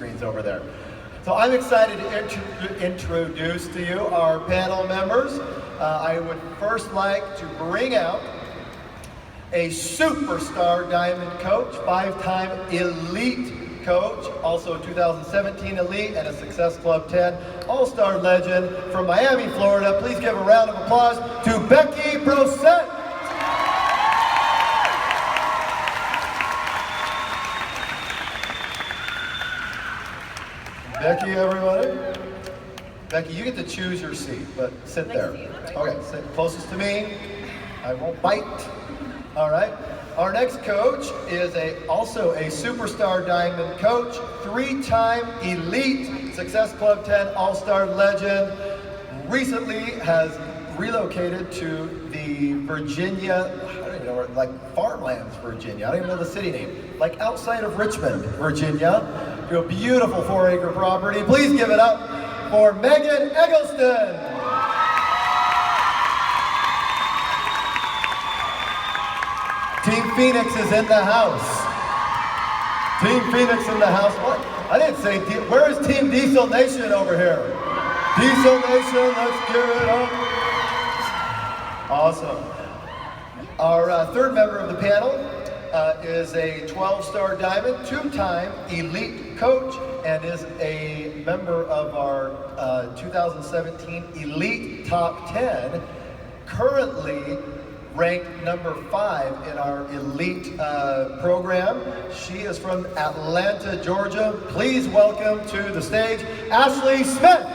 screens over there. So I'm excited to introduce to you our panel members. I would first like to bring out a superstar diamond coach, 5-time elite coach, also 2017 elite and a Success Club 10 all-star legend from Miami, Florida. Please give a round of applause to Becky Brossett. Becky, everybody. Becky, you get to choose your seat, but sit there. Okay, sit closest to me. I won't bite. All right. Our next coach is also a superstar diamond coach, 3-time elite Success Club 10 all-star legend. Recently has relocated to the Virginia, I don't even know, like farmlands, Virginia. I don't even know the city name. Like outside of Richmond, Virginia, to a beautiful 4-acre property. Please give it up for Megan Eggleston. Team Phoenix is in the house. Team Phoenix in the house. What? I didn't say, where is Team Diesel Nation over here? Diesel Nation, let's give it up. Awesome. Our third member of the panel is a 12-star diamond, 2-time elite coach, and is a member of our 2017 Elite Top 10, currently ranked number 5 in our elite program. She is from Atlanta, Georgia. Please welcome to the stage, Ashley Smith.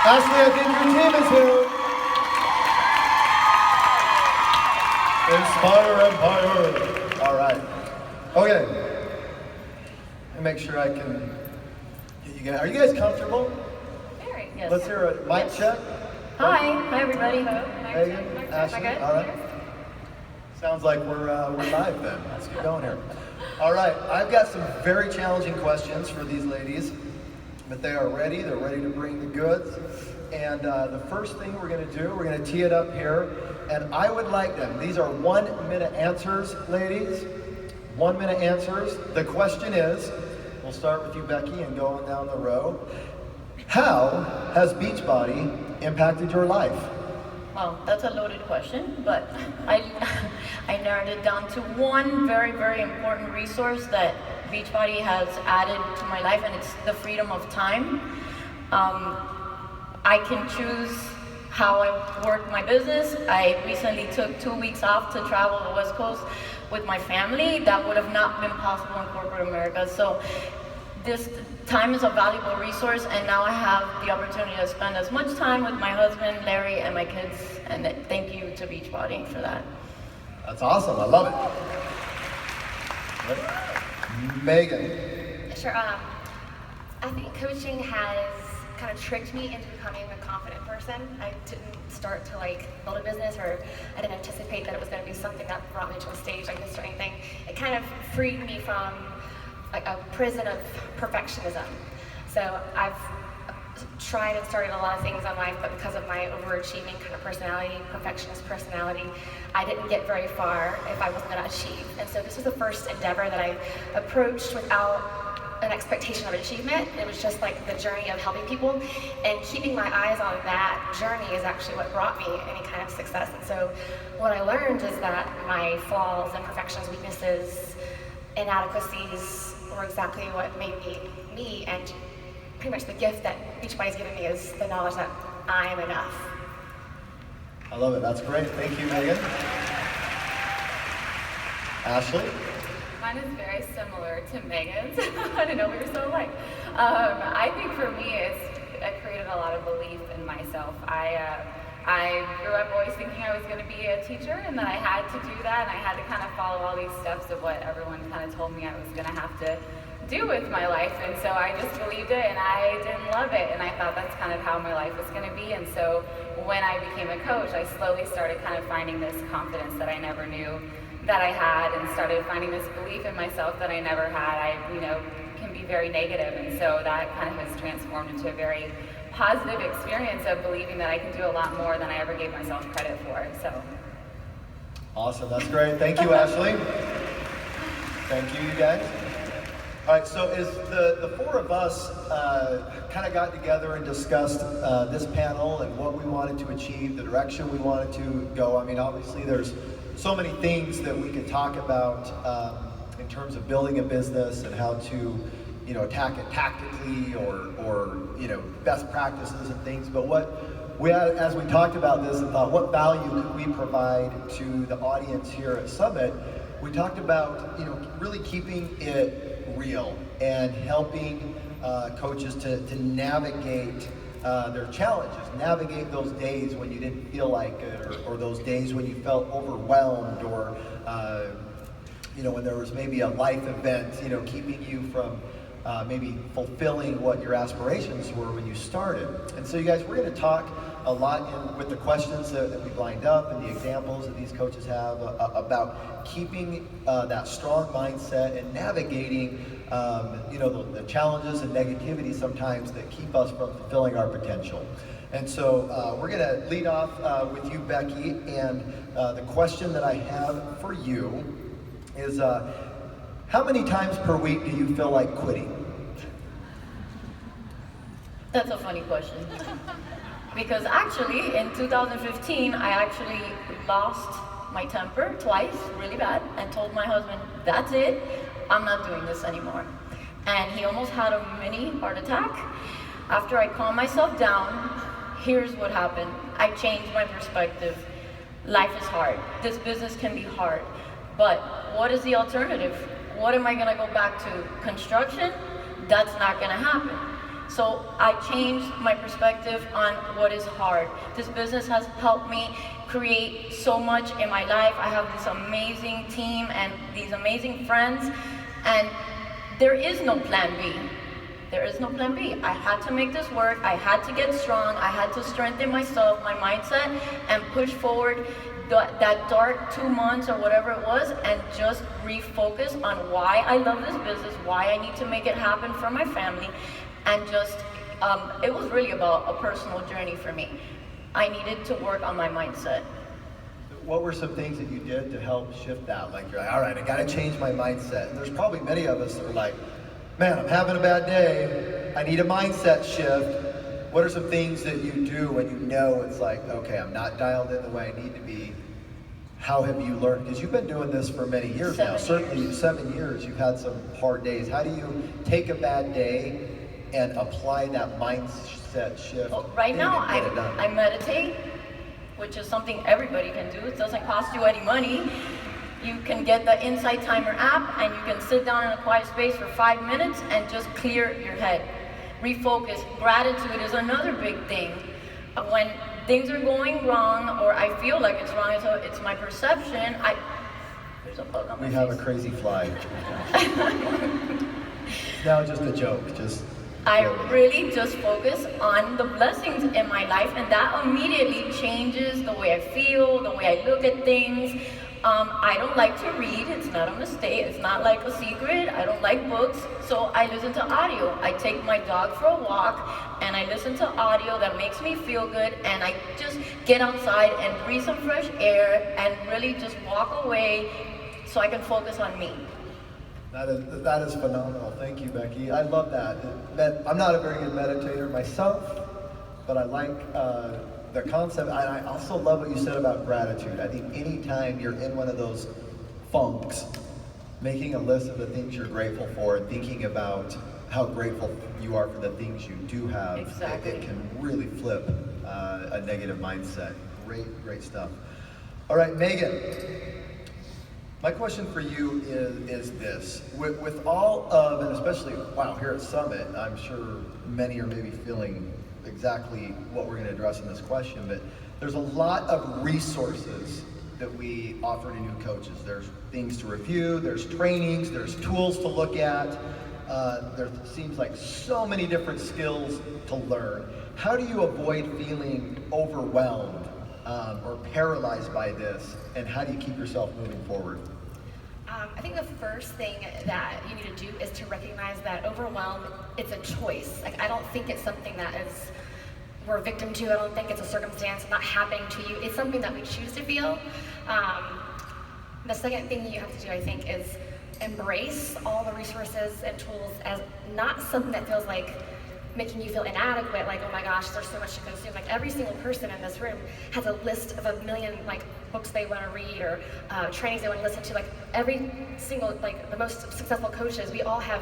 Ashley, I think your team is here. Inspire Empire. All right. Okay. Let me make sure I can get you guys. Are you guys comfortable? Very, yes. Let's hear a mic check. Hi everybody. Megan, Ashley, all right. Sounds like we're live then. Let's get going here. All right, I've got some very challenging questions for these ladies, but they are ready. They're ready to bring the goods. And the first thing we're going to do, we're going to tee it up here, and I would like them. These are 1-minute answers, ladies. 1-minute answers. The question is, we'll start with you, Becky, and go on down the row. How has Beachbody impacted your life? Well, that's a loaded question, but I narrowed it down to one very, very important resource that Beachbody has added to my life, and it's the freedom of time. I can choose how I work my business. I recently took 2 weeks off to travel the West Coast with my family. That would have not been possible in corporate America. So this time is a valuable resource, and now I have the opportunity to spend as much time with my husband, Larry, and my kids, and thank you to Beachbody for that. That's awesome, I love it. Megan. Sure, I think coaching has kind of tricked me into becoming a confident person. I didn't start to build a business, or I didn't anticipate that it was going to be something that brought me to a stage like this or anything. It kind of freed me from a prison of perfectionism. So I've tried and started a lot of things in life, but because of my overachieving kind of personality, perfectionist personality, I didn't get very far if I wasn't going to achieve. And so this was the first endeavor that I approached without an expectation of achievement. It was just like the journey of helping people, and keeping my eyes on that journey is actually what brought me any kind of success. And so what I learned is that my flaws, imperfections, weaknesses, inadequacies were exactly what made me me, and pretty much the gift that Beachbody's given me is the knowledge that I am enough. I love it, that's great. Thank you, Megan. Ashley? Mine is very similar to Megan's. I didn't know we were so alike. I think for me, it created a lot of belief in myself. I grew up always thinking I was going to be a teacher, and that I had to do that, and I had to kind of follow all these steps of what everyone kind of told me I was going to have to do with my life. And so I just believed it, and I didn't love it, and I thought that's kind of how my life was going to be. And so when I became a coach, I slowly started kind of finding this confidence that I never knew that I had, and started finding this belief in myself that I never had. I, can be very negative, and so that kind of has transformed into a very positive experience of believing that I can do a lot more than I ever gave myself credit for. So awesome, that's great. Thank you, Ashley. Thank you, you guys. All right, so as the four of us kind of got together and discussed this panel and what we wanted to achieve, the direction we wanted to go. I mean, obviously there's so many things that we could talk about in terms of building a business and how to, you know, attack it tactically or you know, best practices and things. But what we had, as we talked about this and thought, what value could we provide to the audience here at Summit? We talked about, you know, really keeping it real and helping coaches to navigate their challenges, navigate those days when you didn't feel like it, or those days when you felt overwhelmed, or you know, when there was maybe a life event, you know, keeping you from maybe fulfilling what your aspirations were when you started. And so you guys, we're going to talk a lot with the questions that we've lined up and the examples that these coaches have about keeping that strong mindset and navigating you know, the challenges and negativity sometimes that keep us from fulfilling our potential. And so we're going to lead off with you, Becky, and the question that I have for you is how many times per week do you feel like quitting? That's a funny question. Because actually, in 2015, I actually lost my temper twice, really bad, and told my husband, that's it, I'm not doing this anymore. And he almost had a mini heart attack. After I calmed myself down, here's what happened. I changed my perspective. Life is hard. This business can be hard. But what is the alternative? What am I gonna go back to? Construction? That's not gonna happen. So I changed my perspective on what is hard. This business has helped me create so much in my life. I have this amazing team and these amazing friends, and there is no plan B. There is no plan B. I had to make this work. I had to get strong. I had to strengthen myself, my mindset, and push forward that dark 2 months or whatever it was, and just refocus on why I love this business, why I need to make it happen for my family. And just, it was really about a personal journey for me. I needed to work on my mindset. What were some things that you did to help shift that? Like, you're like, all right, I gotta change my mindset. And there's probably many of us that are like, man, I'm having a bad day. I need a mindset shift. What are some things that you do when you know it's like, okay, I'm not dialed in the way I need to be? How have you learned? Because you've been doing this for many years now. Certainly 7 years, you've had some hard days. How do you take a bad day and apply that mindset shift? Well, right now, I meditate, which is something everybody can do. It doesn't cost you any money. You can get the Insight Timer app, and you can sit down in a quiet space for 5 minutes and just clear your head. Refocus. Gratitude is another big thing. When things are going wrong, or I feel like it's wrong, it's my perception, there's a bug on my face. We have a crazy fly. No, just a joke. I really just focus on the blessings in my life, and that immediately changes the way I feel, the way I look at things. I don't like to read. It's not a mistake. It's not like a secret. I don't like books, so I listen to audio. I take my dog for a walk, and I listen to audio that makes me feel good, and I just get outside and breathe some fresh air and really just walk away so I can focus on me. That is phenomenal. Thank you, Becky. I love that. I'm not a very good meditator myself, but I like the concept. I also love what you said about gratitude. I think anytime you're in one of those funks, making a list of the things you're grateful for and thinking about how grateful you are for the things you do have, exactly. It can really flip a negative mindset. Great stuff. All right, Megan. My question for you is this. With all of, and especially, wow, here at Summit, I'm sure many are maybe feeling exactly what we're going to address in this question, but there's a lot of resources that we offer to new coaches. There's things to review, there's trainings, there's tools to look at. There seems like so many different skills to learn. How do you avoid feeling overwhelmed or paralyzed by this, and how do you keep yourself moving forward? I think the first thing that you need to do is to recognize that overwhelm, it's a choice. Like, I don't think it's something that we're a victim to. I don't think it's a circumstance not happening to you. It's something that we choose to feel. The second thing you have to do, I think, is embrace all the resources and tools as not something that feels like making you feel inadequate, like, oh my gosh, there's so much to consume. Like every single person in this room has a list of 1,000,000 like books they want to read or trainings they want to listen to. Like every single, like the most successful coaches, we all have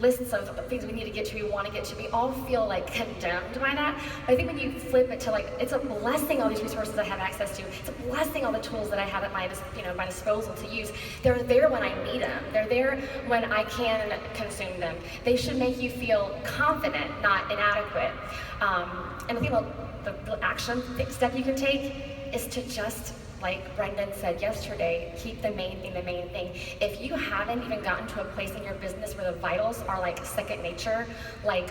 lists of things we need to get to, we want to get to. We all feel like condemned by that. But I think when you flip it to like, it's a blessing all these resources I have access to. It's a blessing all the tools that I have at my, my disposal to use. They're there when I need them. They're there when I can consume them. They should make you feel confident, not inadequate. And the thing about the action step you can take is to just, like Brendan said yesterday, keep the main thing the main thing. If you haven't even gotten to a place in your business where the vitals are like second nature, like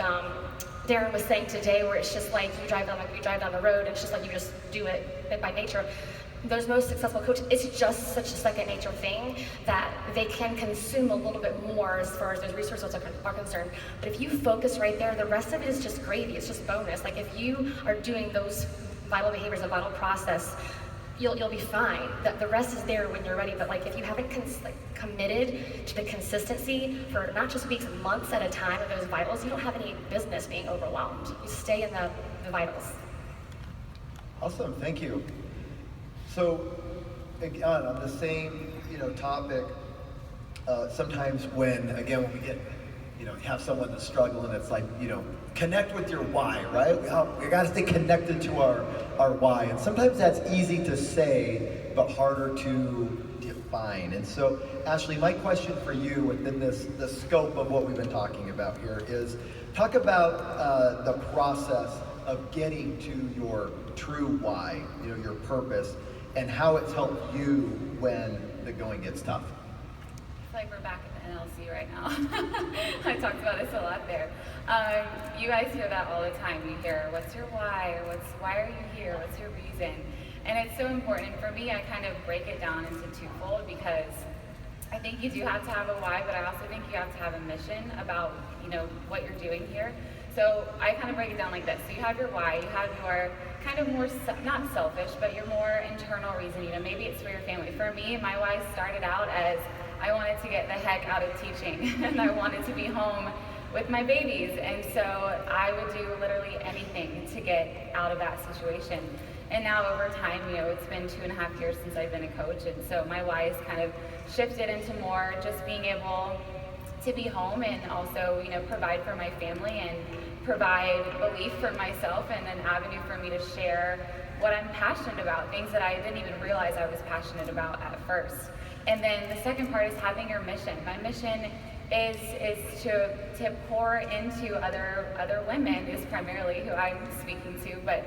Darren was saying today, where it's just like you drive down the road, and it's just like you just do it by nature. Those most successful coaches, it's just such a second nature thing that they can consume a little bit more as far as those resources are concerned. But if you focus right there, the rest of it is just gravy, it's just bonus. Like if you are doing those vital behaviors, a vital process, you'll be fine. The rest is there when you're ready. But like if you haven't committed to the consistency for not just weeks, months at a time of those vitals, you don't have any business being overwhelmed. You stay in the vitals. Awesome, thank you. So again, on the same topic, sometimes when we get you have someone that's struggling, it's like connect with your why, right? We got to stay connected to our why, and sometimes that's easy to say but harder to define. And so Ashley, my question for you within the scope of what we've been talking about here is talk about the process of getting to your true why, your purpose, and how it's helped you when the going gets tough. It's like we're back at the NLC right now. I talked about this a lot there. You guys hear that all the time. You hear, what's your why? Or why are you here? What's your reason? And it's so important. For me, I kind of break it down into twofold, because I think you do have to have a why, but I also think you have to have a mission about, what you're doing here. So I kind of break it down like this. So you have your why, you have your kind of more, not selfish, but your more internal reason. Maybe it's for your family. For me, my why started out as I wanted to get the heck out of teaching, and I wanted to be home with my babies. And so I would do literally anything to get out of that situation. And now over time, it's been 2.5 years since I've been a coach. And so my why is kind of shifted into more just being able to be home and also, provide for my family and provide belief for myself and an avenue for me to share what I'm passionate about, things that I didn't even realize I was passionate about at first. And then the second part is having your mission. My mission is to pour into other women, is primarily who I'm speaking to, but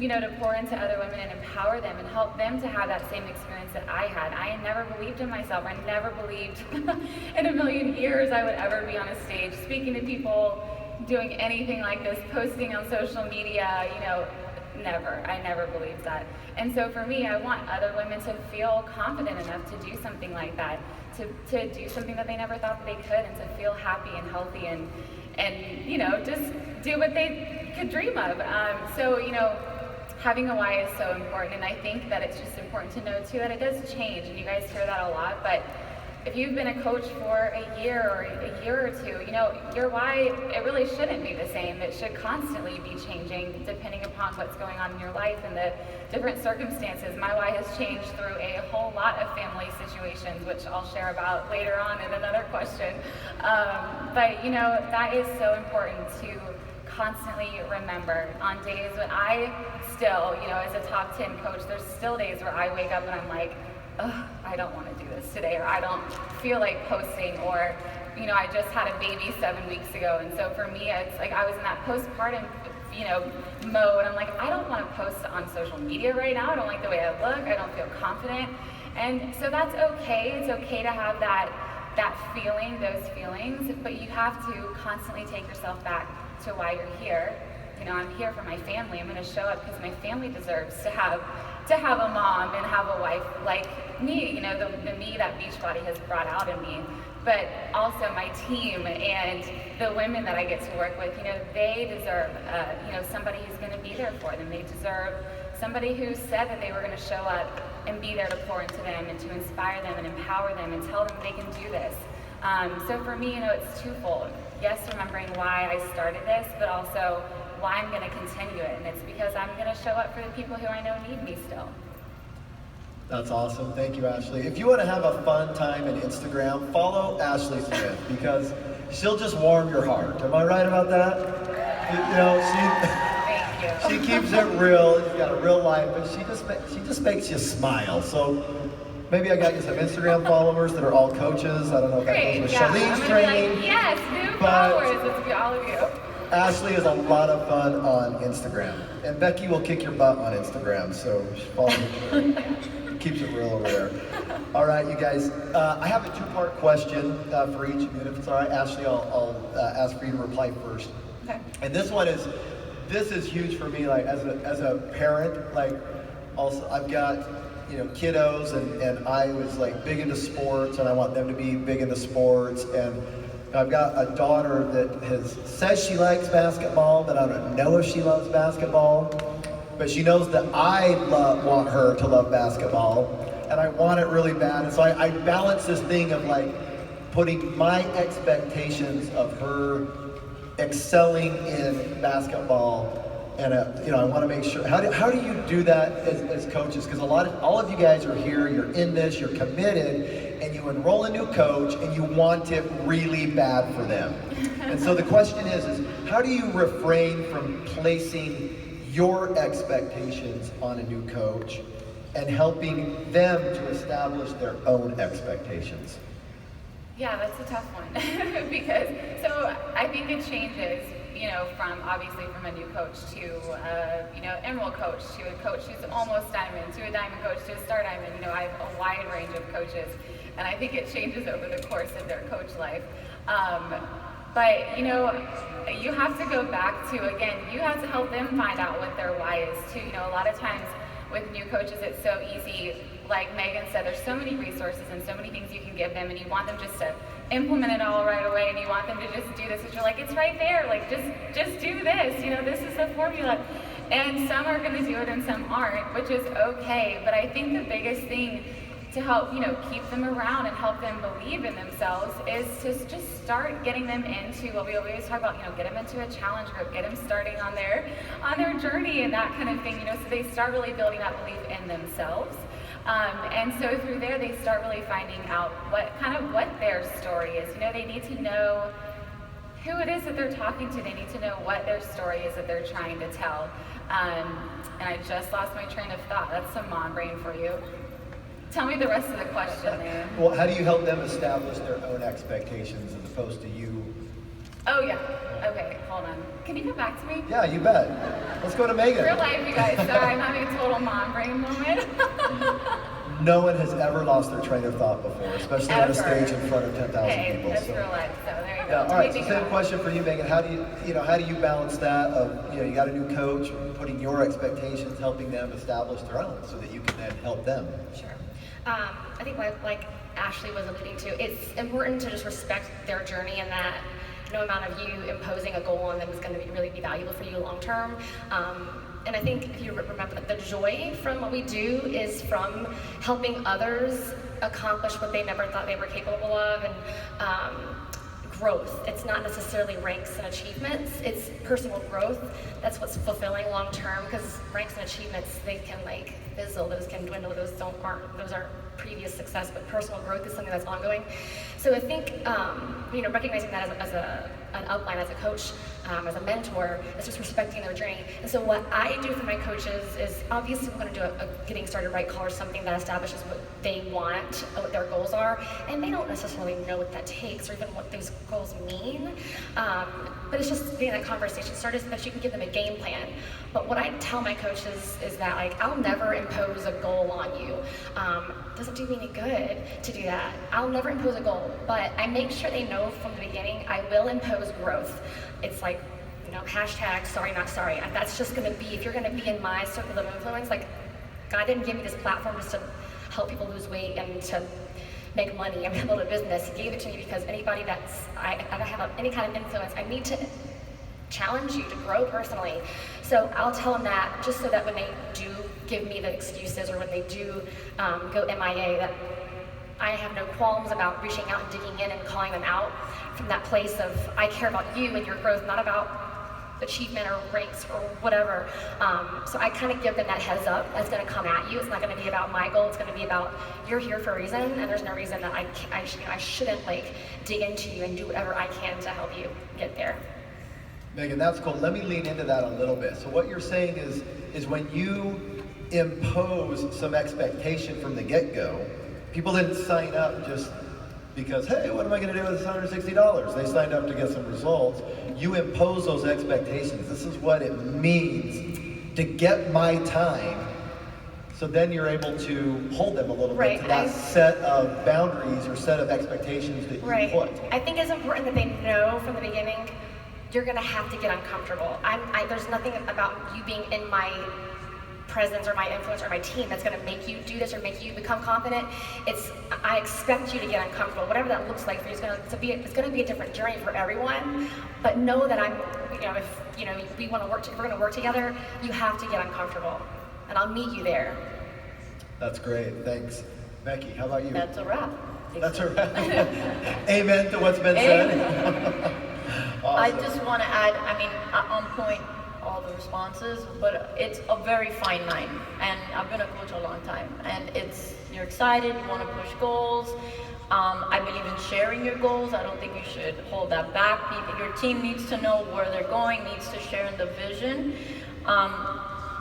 to pour into other women and empower them and help them to have that same experience that I had. I never believed in myself. I never believed in a million years I would ever be on a stage speaking to people, doing anything like this, posting on social media, never. I never believed that. And so for me, I want other women to feel confident enough to do something like that, to do something that they never thought that they could, and to feel happy and healthy and just do what they could dream of. Having a why is so important, and I think that it's just important to know too that it does change, and you guys hear that a lot, but if you've been a coach for a year or a year or two, your why, it really shouldn't be the same. It should constantly be changing depending upon what's going on in your life and the different circumstances. My why has changed through a whole lot of family situations, which I'll share about later on in another question. But that is so important to constantly remember on days when I still, as a top 10 coach, there's still days where I wake up and I'm like, oh, I don't want to do this today, or I don't feel like posting, or I just had a baby 7 weeks ago, and so for me it's like I was in that postpartum mode. I'm like, I don't want to post on social media right now. I don't like the way I look. I don't feel confident. And so that's okay. It's okay to have that feeling, those feelings, but you have to constantly take yourself back to why you're here. I'm here for my family. I'm going to show up because my family deserves to have a mom and have a wife like me, the me that Beachbody has brought out in me, but also my team and the women that I get to work with. They deserve somebody who's going to be there for them. They deserve somebody who said that they were going to show up and be there to pour into them and to inspire them and empower them and tell them they can do this. So for me, it's twofold. Yes, remembering why I started this, but also why I'm going to continue it. And it's because I'm going to show up for the people who I know need me still. That's awesome. Thank you, Ashley. If you want to have a fun time in Instagram, follow Ashley Smith because she'll just warm your heart. Am I right about that? She keeps it real. She's got a real life, but she just makes you smile. So maybe I got you some Instagram followers that are all coaches. I don't know if that goes with Shalene's training. Like, yes, new followers. It's be all of you. Ashley is a lot of fun on Instagram, and Becky will kick your butt on Instagram. So follow her. Keeps it real over there. All right, you guys. I have a two-part question for each of you. If it's all right, Ashley, I'll ask for you to reply first. Okay. And this is huge for me. Like as a parent, like also I've got kiddos, and I was like big into sports, and I want them to be big into sports. And I've got a daughter that says she likes basketball, but I don't know if she loves basketball. But she knows that I want her to love basketball, and I want it really bad. And so I balance this thing of like putting my expectations of her excelling in basketball, and I want to make sure. How do you do that as coaches? Because all of you guys are here. You're in this. You're committed, and you enroll a new coach, and you want it really bad for them. And so the question is how do you refrain from placing your expectations on a new coach and helping them to establish their own expectations? Yeah, that's a tough one because so I think it changes, from obviously from a new coach to emerald coach to a coach who's almost diamond to a diamond coach to a star diamond. I have a wide range of coaches, and I think it changes over the course of their coach life. But you have to go back to, again, you have to help them find out what their why is too. A lot of times with new coaches, it's so easy. Like Megan said, there's so many resources and so many things you can give them, and you want them just to implement it all right away, and you want them to just do this, and you're like, it's right there, like just do this, this is the formula. And some are gonna do it and some aren't, which is okay. But I think the biggest thing to help, keep them around and help them believe in themselves is to just start getting them into what we always talk about, get them into a challenge group, get them starting on their journey and that kind of thing, so they start really building that belief in themselves. And so through there, they start really finding out what their story is. They need to know who it is that they're talking to. They need to know what their story is that they're trying to tell. And I just lost my train of thought. That's some mom brain for you. Tell me the rest of the question there. Well, how do you help them establish their own expectations as opposed to you? Oh, yeah. Okay, hold on. Can you come back to me? Yeah, you bet. Let's go to Megan. Real life, you guys. Sorry, I'm having a total mom brain moment. No one has ever lost their train of thought before, especially on a stage in front of 10,000 people. That's real life, so there you go. Yeah, all right, so same question for you, Megan. How do you balance that of, you got a new coach, putting your expectations, helping them establish their own so that you can then help them? Sure. I think like Ashley was alluding to, it's important to just respect their journey and that no amount of you imposing a goal on them is going to really be valuable for you long term. And I think if you remember that the joy from what we do is from helping others accomplish what they never thought they were capable of, and growth. It's not necessarily ranks and achievements, it's personal growth. That's what's fulfilling long term, because ranks and achievements, they can like fizzle, those can dwindle, those aren't previous success, but personal growth is something that's ongoing. So I think recognizing that as an upline, as a coach, as a mentor, is just respecting their journey. And so what I do for my coaches is, obviously we're going to do a getting started right call, or something that establishes what they want, what their goals are, and they don't necessarily know what that takes or even what those goals mean. But it's just getting that conversation started so that you can give them a game plan. But what I tell my coaches is that, like, I'll never impose a goal on you. Doesn't do me any good to do that. I'll never impose a goal, but I make sure they know from the beginning I will impose growth. It's like, hashtag sorry not sorry. That's just going to be, if you're going to be in my circle of influence, like, God didn't give me this platform just to help people lose weight and to make money and build a business. He gave it to me because anybody I have any kind of influence, I need to challenge you to grow personally. So I'll tell them that just so that when they do give me the excuses or when they do go MIA, that I have no qualms about reaching out and digging in and calling them out from that place of I care about you and your growth, not about achievement or ranks or whatever. So I kind of give them that heads up that's going to come at you. It's not going to be about my goal. It's going to be about you're here for a reason, and there's no reason that I shouldn't like dig into you and do whatever I can to help you get there. Megan, that's cool. Let me lean into that a little bit. So what you're saying is when you impose some expectation from the get-go, people didn't sign up just because, hey, what am I going to do with this $160? They signed up to get some results. You impose those expectations. This is what it means to get my time. So then you're able to hold them a little bit to that set of boundaries or set of expectations that you put. I think it's important that they know from the beginning you're going to have to get uncomfortable. There's nothing about you being in my presence or my influence or my team that's going to make you do this or make you become confident. I expect you to get uncomfortable, whatever that looks like for you. It's going to be a different journey for everyone. But know that if we want to we're going to work together, you have to get uncomfortable, and I'll meet you there. That's great. Thanks, Becky. How about you? That's a wrap. That's a wrap. Amen to what's been said. Awesome. I just want to add, on point all the responses, but it's a very fine line. And I've been a coach a long time. And you're excited, you want to push goals. I believe in sharing your goals. I don't think you should hold that back. Your team needs to know where they're going, needs to share in the vision.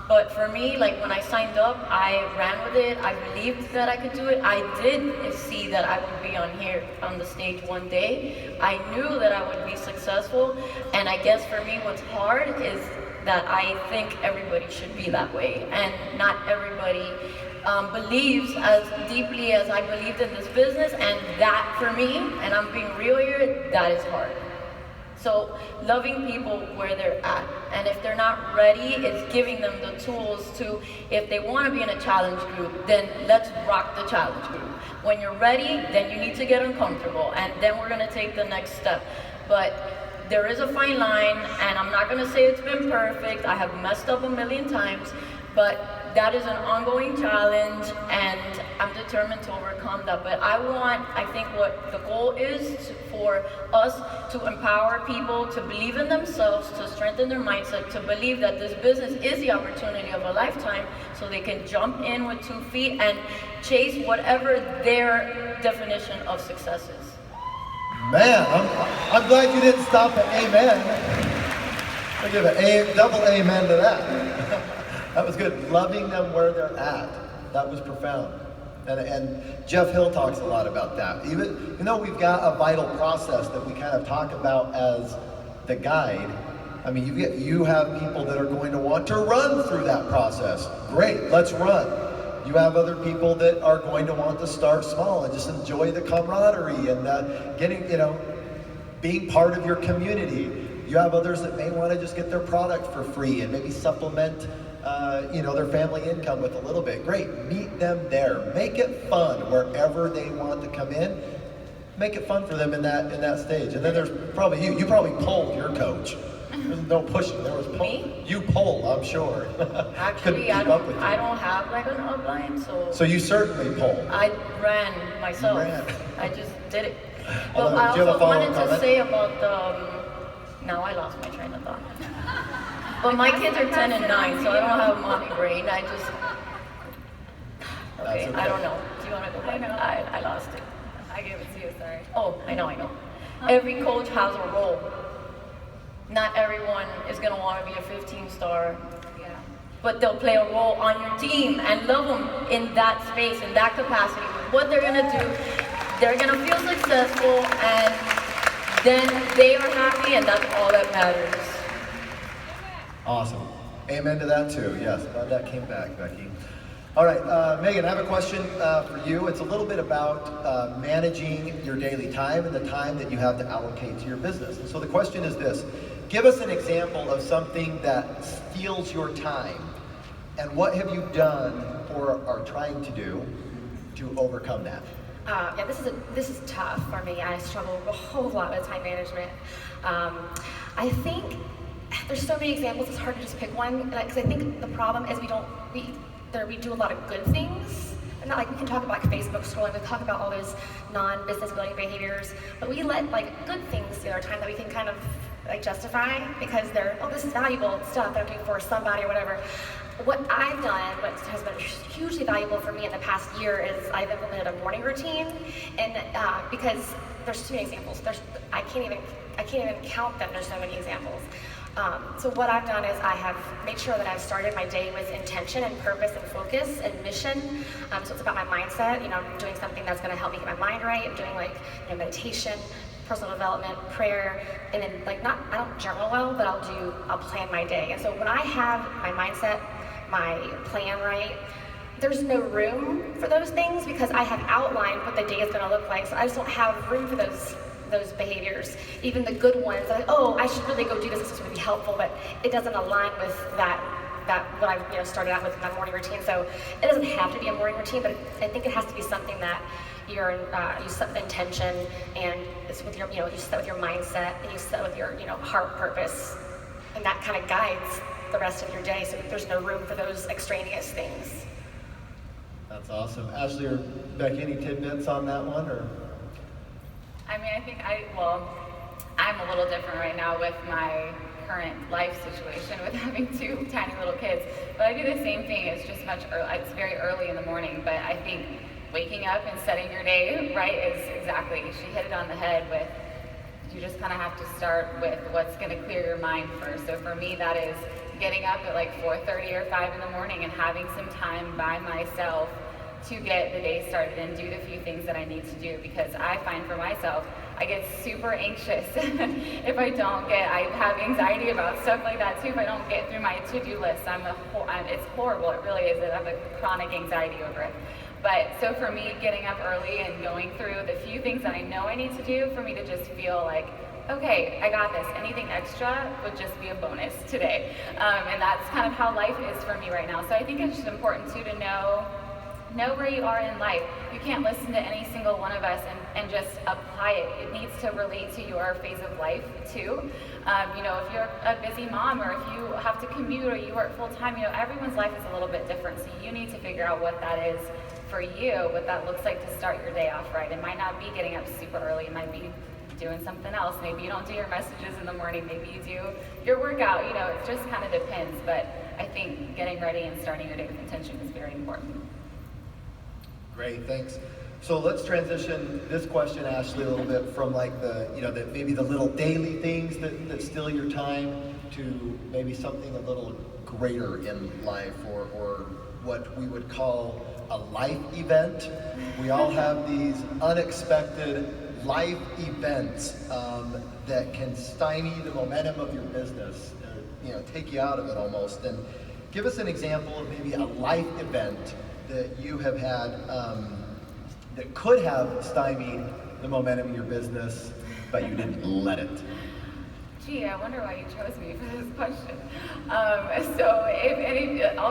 But for me, like when I signed up, I ran with it. I believed that I could do it. I did see that I would be on the stage one day. I knew that I would be successful. And I guess for me, what's hard is that I think everybody should be that way. And not everybody believes as deeply as I believed in this business. And that for me, and I'm being real here, that is hard. So loving people where they're at, and if they're not ready, it's giving them the tools to, if they want to be in a challenge group, then let's rock the challenge group. When you're ready, then you need to get uncomfortable, and then we're going to take the next step. But there is a fine line, and I'm not going to say it's been perfect. I have messed up a million times, but that is an ongoing challenge, and I'm determined to overcome that. But I think what the goal is for us to empower people to believe in themselves, to strengthen their mindset, to believe that this business is the opportunity of a lifetime, so they can jump in with 2 feet and chase whatever their definition of success is. Man, I'm glad you didn't stop at amen. I give a double amen to that. That was good. Loving them where they're at. That was profound. And Jeff Hill talks a lot about that. Even though we've got a vital process that we kind of talk about as the guide, I mean, you have people that are going to want to run through that process. Great, let's run. You have other people that are going to want to start small and just enjoy the camaraderie and being part of your community. You have others that may want to just get their product for free and maybe supplement their family income with a little bit. Great, meet them there. Make it fun wherever they want to come in. Make it fun for them in that stage. And then there's probably you. You probably polled your coach. There's no pushing. There was Me? You poll, I'm sure. Actually, I don't have like an upline, so. So you certainly poll. I ran myself. You ran. I just did it. Although, But I do you have a also follow-up wanted to comment? say about now I lost my train of thought. But my kids are 10 and 9, so I don't have mommy brain. I just, okay, I don't know. Do you want to go back? I lost it. I gave it to you, sorry. Oh, I know. Every coach has a role. Not everyone is going to want to be a 15-star. Yeah. But they'll play a role on your team and love them in that space, in that capacity. What they're going to do, they're going to feel successful, and then they are happy, and that's all that matters. Awesome. Amen to that too. Yes, glad that came back, Becky. All right, Megan, I have a question for you. It's a little bit about managing your daily time and the time that you have to allocate to your business. And so the question is this: give us an example of something that steals your time, and what have you done or are trying to do to overcome that? This is tough for me. I struggle a whole lot with time management. I think there's so many examples, it's hard to just pick one, because I think the problem is we do a lot of good things. And not like, we can talk about like Facebook scrolling, we talk about all those non-business building behaviors, but we let like good things in our time that we can kind of like justify because they're, oh, this is valuable stuff that I'm doing for somebody or whatever. What I've done, what has been hugely valuable for me in the past year is I've implemented a morning routine, and because there's too many examples. I can't even count them. There's so many examples. So what I've done is I have made sure that I've started my day with intention and purpose and focus and mission. So it's about my mindset. I'm doing something that's going to help me get my mind right. I'm doing like meditation, personal development, prayer, and then like I don't journal well, but I'll plan my day. And so when I have my mindset, my plan right, there's no room for those things because I have outlined what the day is going to look like. So I just don't have room for those behaviors, even the good ones. Like, oh, I should really go do this. This is going to be helpful, but it doesn't align with that what I've started out with my morning routine. So it doesn't have to be a morning routine, but I think it has to be something that you set the intention, and it's with your you set with your mindset, and you set with your heart purpose, and that kind of guides the rest of your day. So there's no room for those extraneous things. That's awesome. Ashley or Becky, any tidbits on that one, or? I mean, I think I'm a little different right now with my current life situation with having two tiny little kids, but I do the same thing. It's just it's very early in the morning, but I think waking up and setting your day right is exactly, she hit it on the head with, you just kind of have to start with what's going to clear your mind first. So for me, that is getting up at like 4:30 or 5 in the morning and having some time by myself to get the day started and do the few things that I need to do, because I find for myself, I get super anxious if I have anxiety about stuff like that too. If I don't get through my to-do list, it's horrible. It really is. I have a chronic anxiety over it. But so for me, getting up early and going through the few things that I know I need to do for me to just feel like, okay, I got this. Anything extra would just be a bonus today. And that's kind of how life is for me right now. So I think it's just important too to know where you are in life. You can't listen to any single one of us and just apply it. It needs to relate to your phase of life too. If you're a busy mom, or if you have to commute, or you work full time, everyone's life is a little bit different. So you need to figure out what that is for you, what that looks like to start your day off right. It might not be getting up super early. It might be doing something else. Maybe you don't do your messages in the morning. Maybe you do your workout. It just kind of depends. But I think getting ready and starting your day with intention is very important. Great, thanks. So let's transition this question, Ashley, a little bit from like maybe the little daily things that steal your time to maybe something a little greater in life, or what we would call a life event. We all have these unexpected life events that can stymie the momentum of your business, take you out of it almost. And give us an example of maybe a life event that you have had that could have stymied the momentum of your business, but you didn't let it. Gee, I wonder why you chose me for this question. I'll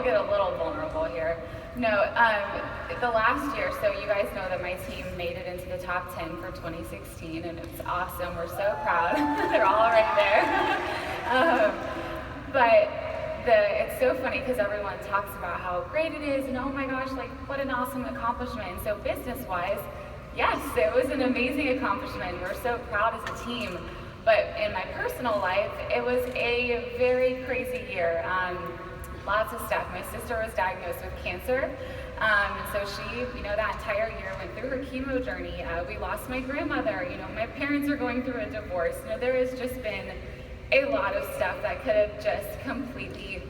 get a little vulnerable here. No, the last year, so you guys know that my team made it into the top 10 for 2016, and it's awesome. We're so proud. They're all right there. It's so funny because everyone talks about how great it is, and oh my gosh, like what an awesome accomplishment. And so business-wise, yes, it was an amazing accomplishment. We're so proud as a team. But in my personal life, it was a very crazy year. Lots of stuff. My sister was diagnosed with cancer. So she, that entire year went through her chemo journey. We lost my grandmother. My parents are going through a divorce. There has just been a lot of stuff that could have just completely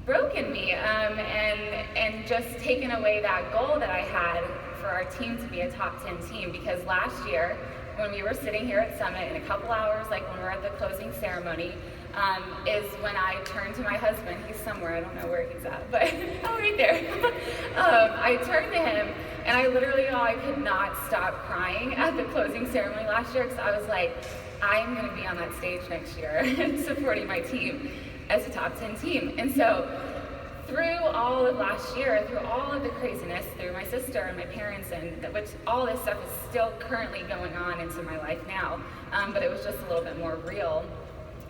broken me and just taken away that goal that I had for our team to be a top 10 team. Because last year, when we were sitting here at Summit in a couple hours, like when we were at the closing ceremony, is when I turned to my husband. He's somewhere, I don't know where he's at, but oh, right there. I turned to him, and I could not stop crying at the closing ceremony last year, because I was like, I'm going to be on that stage next year supporting my team as a top 10 team. And so through all of last year, through all of the craziness, through my sister and my parents, and which all this stuff is still currently going on into my life now, but it was just a little bit more real.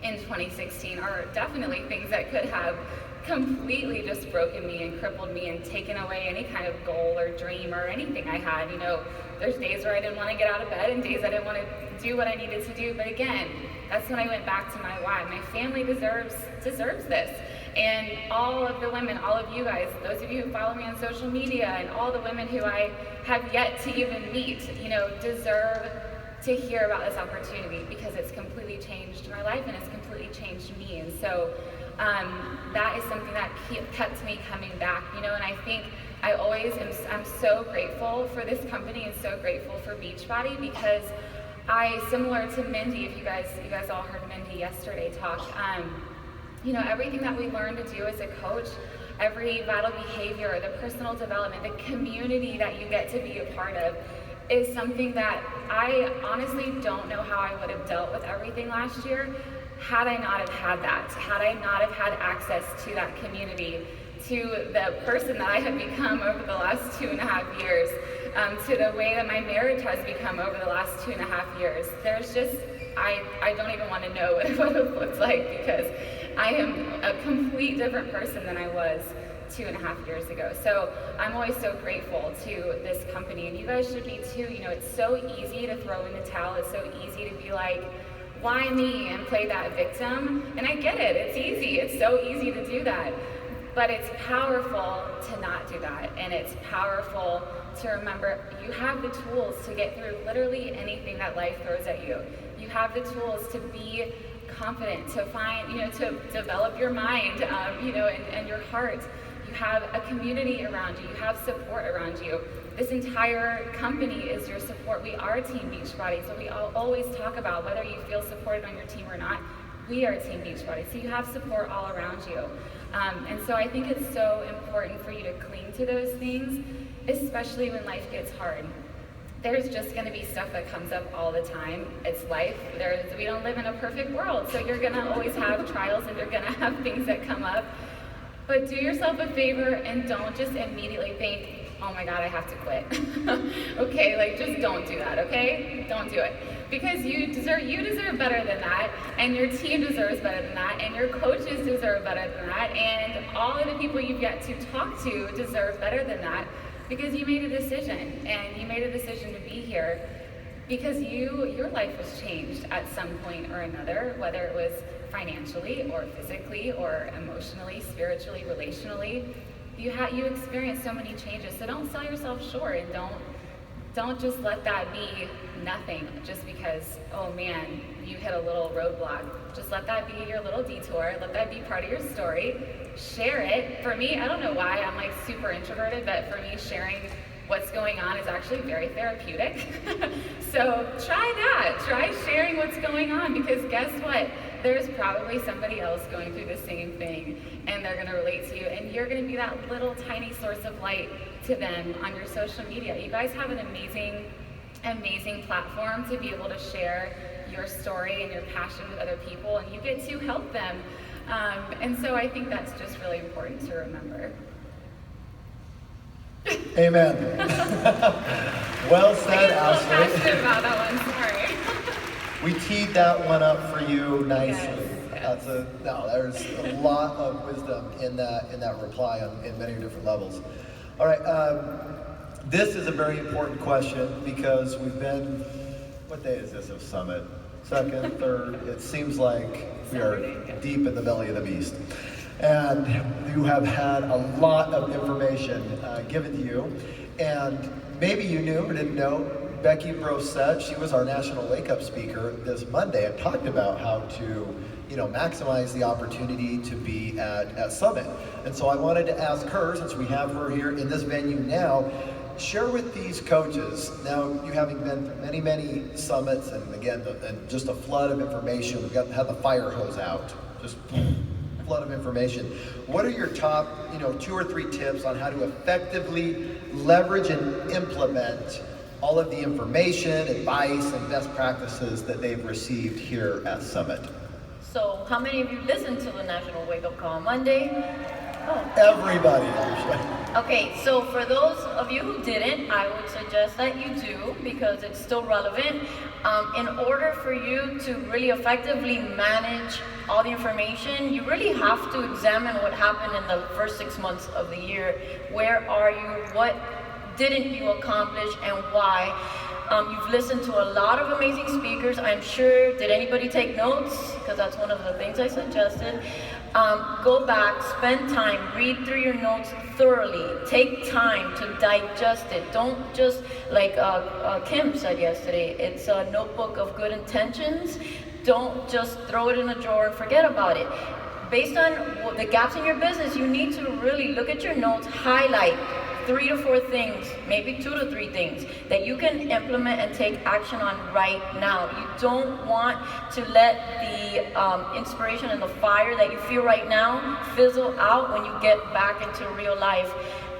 in 2016 are definitely things that could have completely just broken me and crippled me and taken away any kind of goal or dream or anything I had. You know, there's days where I didn't want to get out of bed and days I didn't want to do what I needed to do. But again, that's when I went back to my why. My family deserves this. And all of the women, all of you guys, those of you who follow me on social media, and all the women who I have yet to even meet, you know, deserve to hear about this opportunity, because it's completely changed my life and it's completely changed me. And so that is something that kept me coming back, you know. And I think I'm so grateful for this company and so grateful for Beachbody, because similar to Mindy, if you guys all heard Mindy yesterday talk, you know, everything that we learn to do as a coach, every vital behavior, the personal development, the community that you get to be a part of, is something that I honestly don't know how I would have dealt with everything last year had I not have had that, had I not have had access to that community, to the person that I have become over the last 2.5 years, to the way that my marriage has become over the last 2.5 years. There's just, I don't even want to know what it would have looked like, because I am a complete different person than I was 2.5 years ago. So I'm always so grateful to this company, and you guys should be too. You know, it's so easy to throw in the towel. It's so easy to be like, why me, and play that victim. And I get it, it's easy. It's so easy to do that. But it's powerful to not do that. And it's powerful to remember you have the tools to get through literally anything that life throws at you. You have the tools to be confident, to find, you know, to develop your mind, you know, and your heart. You have a community around you. You have support around you. This entire company is your support. We are Team Beachbody, so we always talk about whether you feel supported on your team or not. We are Team Beachbody, so you have support all around you. And so I think it's so important for you to cling to those things, especially when life gets hard. There's just going to be stuff that comes up all the time. It's life. We don't live in a perfect world, so you're going to always have trials and you're going to have things that come up. But do yourself a favor and don't just immediately think, oh my God, I have to quit. Okay, like just don't do that, okay? Don't do it. Because you deserve better than that, and your team deserves better than that, and your coaches deserve better than that, and all of the people you've yet to talk to deserve better than that, because you made a decision, and you made a decision to be here because your life was changed at some point or another, whether it was financially or physically or emotionally, spiritually, relationally. You experienced so many changes, so don't sell yourself short, and don't just let that be nothing just because, oh man, you hit a little roadblock. Just let that be your little detour. Let that be part of your story. Share it. For me, I don't know why I'm like super introverted, but for me, sharing what's going on is actually very therapeutic. So try that. Try sharing what's going on, because guess what? There's probably somebody else going through the same thing, and they're going to relate to you, and you're going to be that little tiny source of light to them on your social media. You guys have an amazing platform to be able to share your story and your passion with other people, and you get to help them. And so I think that's just really important to remember. Amen. Well said, I get a little Ashley. passionate about that one, sorry. We teed that one up for you nicely. Yes. There's a lot of wisdom in that reply in many different levels. All right, this is a very important question, because we've been, what day is this of Summit? Second, third? It seems like we are deep in the belly of the beast. And you have had a lot of information given to you. And maybe you knew or didn't know, Becky Brossett, she was our national wake-up speaker this Monday and talked about how to, maximize the opportunity to be at Summit. And so I wanted to ask her, since we have her here in this venue now, share with these coaches, now you having been through many, many summits, and again, and just a flood of information, we've got to have the fire hose out, just flood of information. What are your top, 2 or 3 tips on how to effectively leverage and implement all of the information, advice, and best practices that they've received here at Summit? So how many of you listened to the National Wake Up Call on Monday? Oh. Everybody, actually. Okay, so for those of you who didn't, I would suggest that you do, because it's still relevant. In order for you to really effectively manage all the information, you really have to examine what happened in the first 6 months of the year. Where are you? What didn't you accomplish and why? You've listened to a lot of amazing speakers, I'm sure. Did anybody take notes? Because that's one of the things I suggested. Go back, spend time, read through your notes thoroughly. Take time to digest it. Don't just, like Kim said yesterday, it's a notebook of good intentions. Don't just throw it in a drawer and forget about it. Based on the gaps in your business, you need to really look at your notes, highlight 3 to 4 things, maybe 2 to 3 things that you can implement and take action on right now. You don't want to let the inspiration and the fire that you feel right now fizzle out when you get back into real life.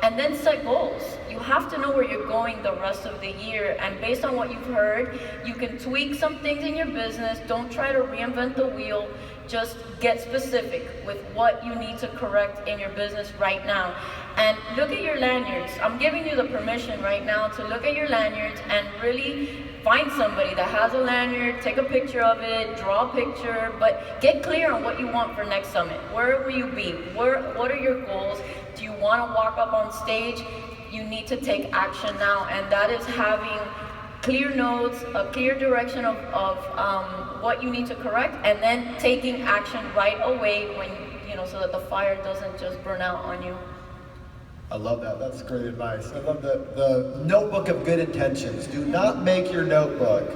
And then set goals. You have to know where you're going the rest of the year, and based on what you've heard, you can tweak some things in your business. Don't try to reinvent the wheel. Just get specific with what you need to correct in your business right now. And look at your lanyards. I'm giving you the permission right now to look at your lanyards and really find somebody that has a lanyard, take a picture of it, draw a picture, but get clear on what you want for next summit. Where will you be? What are your goals? Do you want to walk up on stage? You need to take action now, and that is having clear notes, a clear direction of what you need to correct, and then taking action right away when so that the fire doesn't just burn out on you. I love that. That's great advice. I love the notebook of good intentions. Do not make your notebook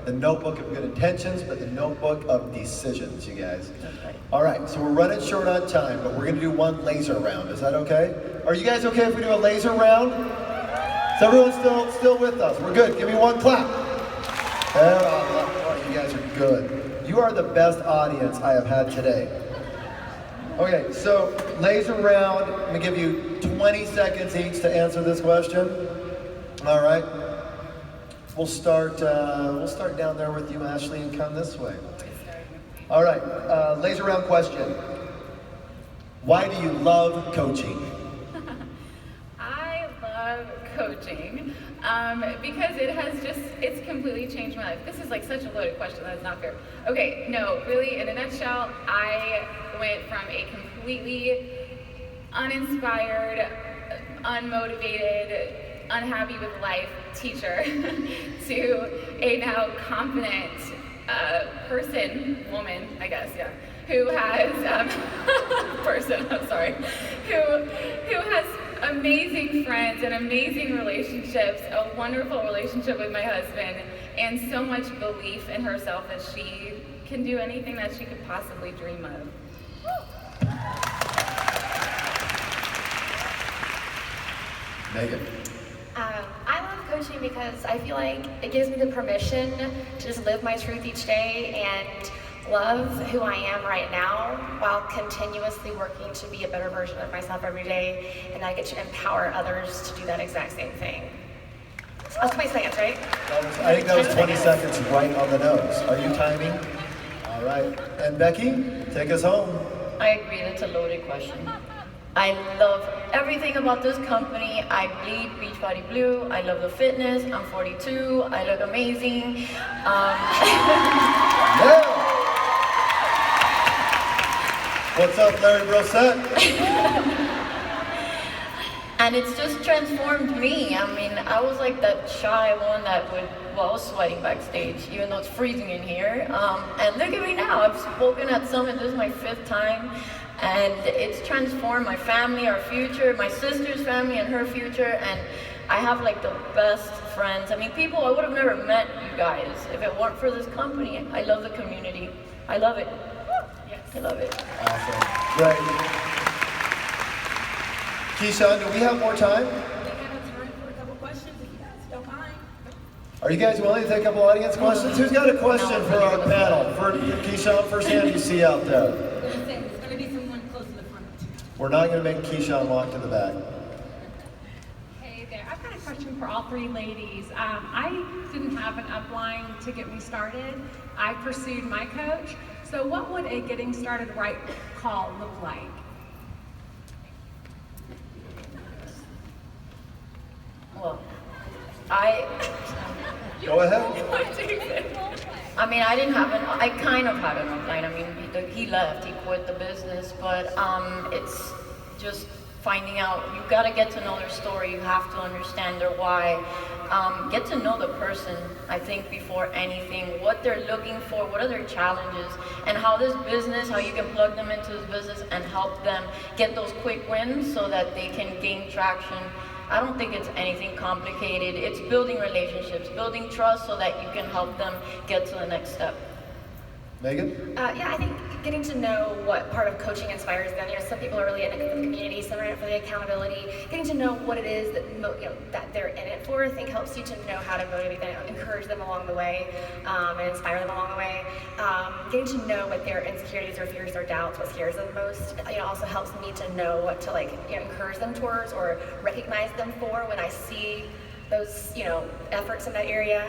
the notebook of good intentions, but the notebook of decisions, you guys. Okay. All right, so we're running short on time, but we're going to do one laser round. Is that okay? Are you guys okay if we do a laser round? Is everyone still with us? We're good. Give me one clap. Oh, you guys are good. You are the best audience I have had today. Okay, so laser round. I'm going to give you 20 seconds each to answer this question. All right. We'll start down there with you, Ashley, and come this way. All right, laser round question. Why do you love coaching? I love coaching because it's completely changed my life. This is like such a loaded question, that's not fair. Okay, no, really, in a nutshell, I went from a completely uninspired, unmotivated, unhappy with life teacher to a now confident woman, I guess, yeah, who has who has amazing friends and amazing relationships, a wonderful relationship with my husband, and so much belief in herself that she can do anything that she could possibly dream of. Megan. I love coaching because I feel like it gives me the permission to just live my truth each day and love who I am right now while continuously working to be a better version of myself every day, and I get to empower others to do that exact same thing. That was 20 seconds, right? I think that was 20 seconds right on the nose. Are you timing? All right. And Becky, take us home. I agree, that's a loaded question. I love everything about this company. I bleed Beachbody Blue. I love the fitness. I'm 42. I look amazing. Yeah. What's up, Larry Brossett? And it's just transformed me. I mean, I was like that shy one that I was sweating backstage, even though it's freezing in here. And look at me now. I've spoken at Summit. This is my 5th time. And it's transformed my family, our future, my sister's family and her future, and I have like the best friends. I mean, people, I would have never met you guys if it weren't for this company. I love the community. I love it. Yes. I love it. Awesome. Great. Keyshawn, do we have more time? We have time for a couple questions if you guys don't mind. Are you guys willing to take a couple audience questions? Who's got a question for our panel? For Keyshawn, first hand you see out there. We're not going to make Keyshawn walk to the back. Hey there, I've got a question for all 3 ladies. I didn't have an upline to get me started. I pursued my coach. So what would a getting started right call look like? Well, Go ahead. I mean, I didn't have I kind of had an outline. I mean, he left, he quit the business, but it's just finding out, you got to get to know their story, you have to understand their why. Get to know the person, I think, before anything, what they're looking for, what are their challenges, and how this business, how you can plug them into this business and help them get those quick wins so that they can gain traction. I don't think it's anything complicated. It's building relationships, building trust so that you can help them get to the next step. Megan? Yeah, I think getting to know what part of coaching inspires them. You know, some people are really in it for the community, some are in it for the accountability. Getting to know what it is that that they're in it for, I think helps you to know how to motivate them, encourage them along the way, and inspire them along the way. Getting to know what their insecurities or fears or doubts, what scares them most, also helps me to know what to encourage them towards or recognize them for when I see those efforts in that area.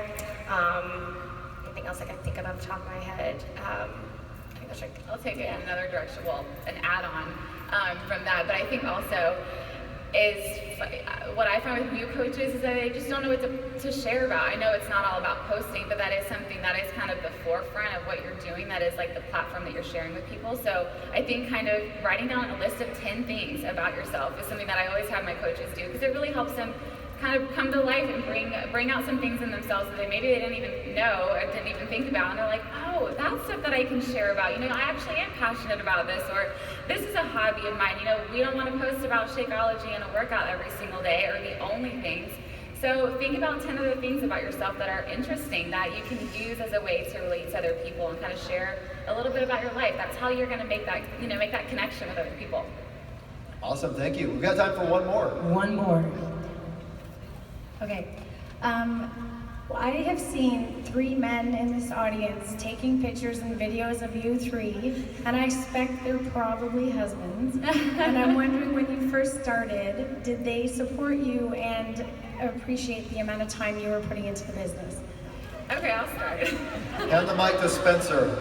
Anything else I can think of off the top of my head? I think that's right. I'll take it in another direction, well, an add-on from that, but I think also is what I find with new coaches is that they just don't know what to share about. I know it's not all about posting, but that is something that is kind of the forefront of what you're doing. That is like the platform that you're sharing with people. So I think kind of writing down a list of 10 things about yourself is something that I always have my coaches do, because it really helps them kind of come to life and bring out some things in themselves that maybe they didn't even know or didn't even think about, and they're like, oh, that's stuff that I can share about. I actually am passionate about this, or this is a hobby of mine. We don't want to post about Shakeology and a workout every single day, or the only things. So think about 10 other things about yourself that are interesting that you can use as a way to relate to other people and kind of share a little bit about your life. That's how you're going to make that, make that connection with other people. Awesome, thank you. We've got time for one more. One more. Okay. I have seen 3 men in this audience taking pictures and videos of you 3, and I expect they're probably husbands. And I'm wondering, when you first started, did they support you and appreciate the amount of time you were putting into the business? Okay, I'll start. Hand the mic to Spencer.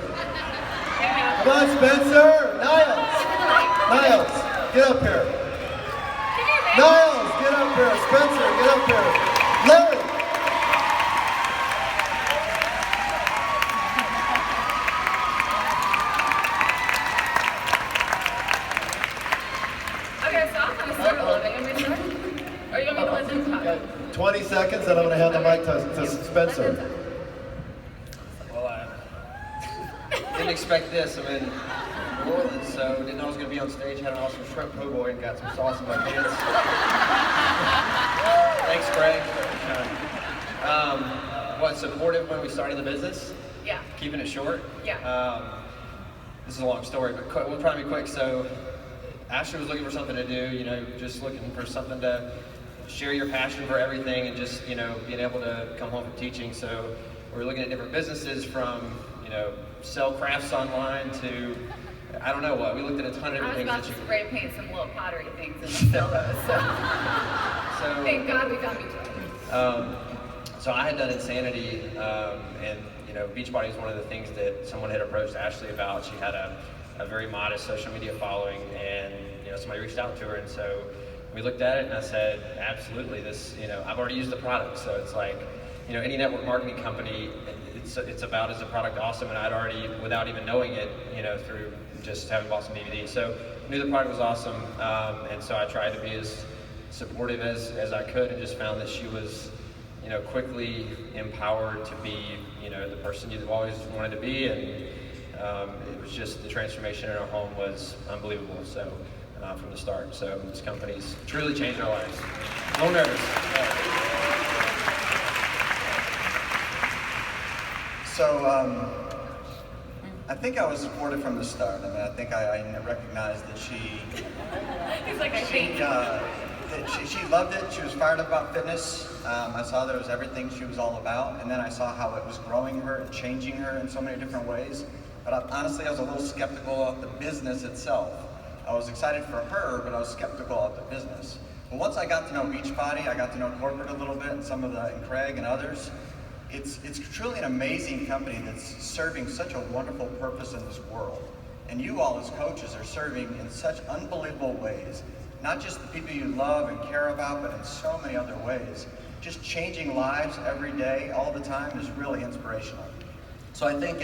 Come on, Spencer! Niles, get up here. Niles, get up here. Spencer, get up here. Larry! Okay, so I'll kind of start a little bit. You want me to start? Or you want me to let them talk? 20 seconds, and I'm going to hand the mic to Spencer. Well, I didn't expect this. I'm in New Orleans, so didn't know I was going to be on stage. Had an awesome shrimp po' boy and got some sauce in my pants. Thanks, Craig. What, supportive when we started the business? Yeah. Keeping it short? Yeah. This is a long story, but we'll try to be quick. So Ashley was looking for something to do, just looking for something to share your passion for everything and just, being able to come home from teaching. So we were looking at different businesses from, sell crafts online to, I don't know what. We looked at a ton of different things. I was about to spray paint some little pottery things and sell those. So thank God we found each other. So I had done Insanity, and Beachbody is one of the things that someone had approached Ashley about. She had a very modest social media following, and somebody reached out to her, and so we looked at it, and I said, absolutely, this, I've already used the product, so it's like, any network marketing company, it's about, is the product awesome, and I'd already, without even knowing it, through just having bought some DVDs, so knew the product was awesome, and so I tried to be as supportive as I could, and just found that she was, quickly empowered to be, the person you've always wanted to be, and it was just, the transformation in our home was unbelievable, so from the start. So this company's truly changed our lives. A little nervous. So I think I was supportive from the start. I mean, I think I recognized that He's like, I think. She loved it. She was fired up about fitness. I saw that it was everything she was all about, and then I saw how it was growing her and changing her in so many different ways. But honestly, I was a little skeptical of the business itself. I was excited for her, but I was skeptical of the business. But once I got to know Beachbody, I got to know corporate a little bit, and and Craig and others. It's truly an amazing company that's serving such a wonderful purpose in this world. And you all as coaches are serving in such unbelievable ways. Not just the people you love and care about, but in so many other ways. just changing lives every day, all the time, is really inspirational. So I think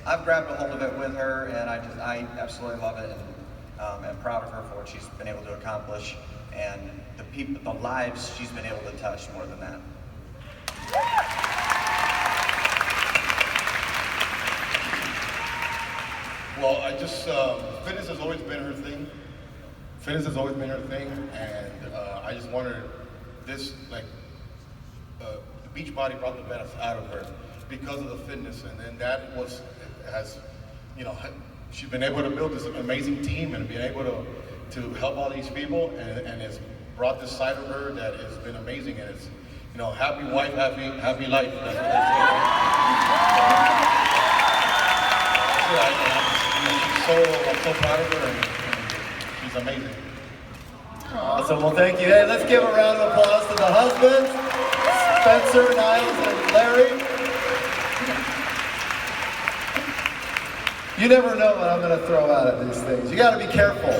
I've grabbed a hold of it with her, and I absolutely love it, and am proud of her for what she's been able to accomplish, and the lives she's been able to touch more than that. Well, fitness has always been her thing. Fitness has always been her thing, and I just wanted this, the Beachbody brought the best out of her because of the fitness, and then she's been able to build this amazing team and been able to help all these people, and it's brought this side of her that has been amazing, and it's, happy wife, happy life. That's what they say. I'm so proud of her, and she's amazing. Awesome. Well, thank you. Hey, let's give a round of applause to the husbands, Spencer, Niles, and Larry. You never know what I'm going to throw out at these things. You got to be careful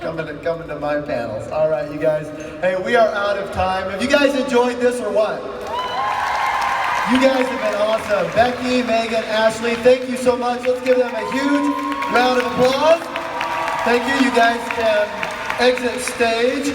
coming to my panels. All right, you guys. Hey, we are out of time. Have you guys enjoyed this or what? You guys have been awesome. Becky, Megan, Ashley, thank you so much. Let's give them a huge round of applause. Thank you. You guys can exit stage.